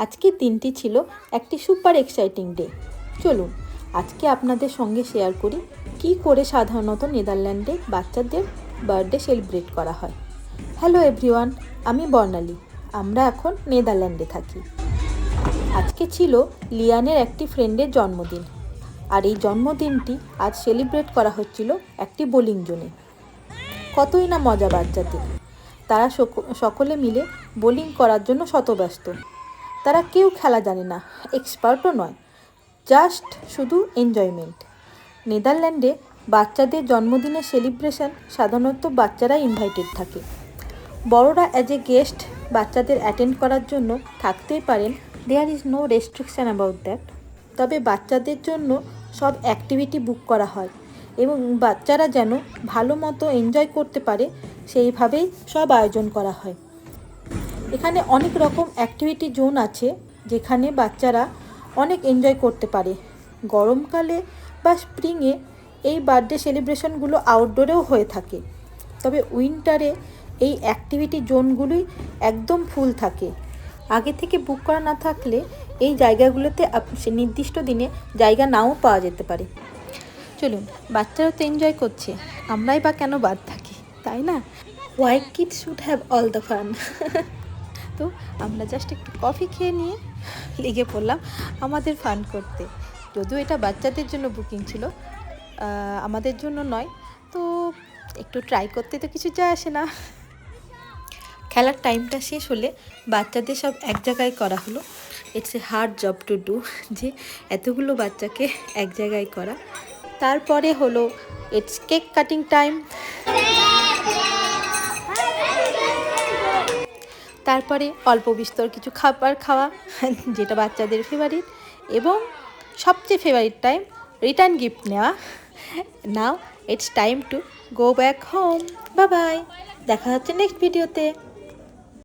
আজকের দিনটি ছিল একটি সুপার এক্সাইটিং ডে। চলুন আজকে আপনাদের সঙ্গে শেয়ার করি কি করে সাধারণত নেদারল্যান্ডে বাচ্চাদের বার্থডে সেলিব্রেট করা হয়। হ্যালো এভরিওয়ান, আমি বর্ণালী। আমরা এখন নেদারল্যান্ডে থাকি। আজকে ছিল লিয়ানের একটি ফ্রেন্ডের জন্মদিন, আর এই জন্মদিনটি আজ সেলিব্রেট করা হচ্ছিল একটি বোলিং জোনে। কতই না মজা বাচ্চাদের। তারা সকলে মিলে বোলিং করার জন্য শতব্যস্ত। তারা কেউ খেলা জানে না, এক্সপার্টও নয়, জাস্ট শুধু এনজয়মেন্ট। নেদারল্যান্ডে বাচ্চাদের জন্মদিনের সেলিব্রেশন সাধারণত বাচ্চারা ইনভাইটেড থাকে। বড়রা অ্যাজ এ গেস্ট বাচ্চাদের অ্যাটেন্ড করার জন্য থাকতেই পারেন, there is no restriction about that. তবে বাচ্চাদের জন্য সব অ্যাক্টিভিটি বুক করা হয় এবং বাচ্চারা যেন ভালো মতো এনজয় করতে পারে সেইভাবেই সব আয়োজন করা হয়। এখানে অনেক রকম অ্যাক্টিভিটি জোন আছে যেখানে বাচ্চারা অনেক এনজয় করতে পারে। গরমকালে বা স্প্রিংয়ে এই বার্থডে সেলিব্রেশনগুলো আউটডোরেও হয়ে থাকে, তবে উইন্টারে এই অ্যাক্টিভিটি জোনগুলোই একদম ফুল থাকে। আগে থেকে বুক করা না থাকলে এই জায়গাগুলোতে নির্দিষ্ট দিনে জায়গা নাও পাওয়া যেতে পারে। চলুন, বাচ্চারাও তো এনজয় করছে, আমরাই বা কেন বাদ থাকি, তাই না? Why kids should have all the fun. তো আমরা জাস্ট একটু কফি খেয়ে নিয়ে লেগে পড়লাম আমাদের ফান করতে। যদিও এটা বাচ্চাদের জন্য বুকিং ছিল, আমাদের জন্য নয়, তো একটু ট্রাই করতে তো কিছু যায় আসে না। খেলার টাইমটা শেষ হলে বাচ্চাদের সব এক জায়গায় করা হলো। It's a hard job to do, যে এতগুলো বাচ্চাকে এক জায়গায় করা। তারপরে হলো ইটস কেক কাটিং টাইম। তারপরে অল্প বিস্তর কিছু খাবার খাওয়া, যেটা বাচ্চাদের ফেভারিট, এবং সবচেয়ে ফেভারিট টাইম রিটার্ন গিফট নেওয়া। Now it's time to go back home. Bye bye, দেখা হচ্ছে নেক্সট ভিডিওতে।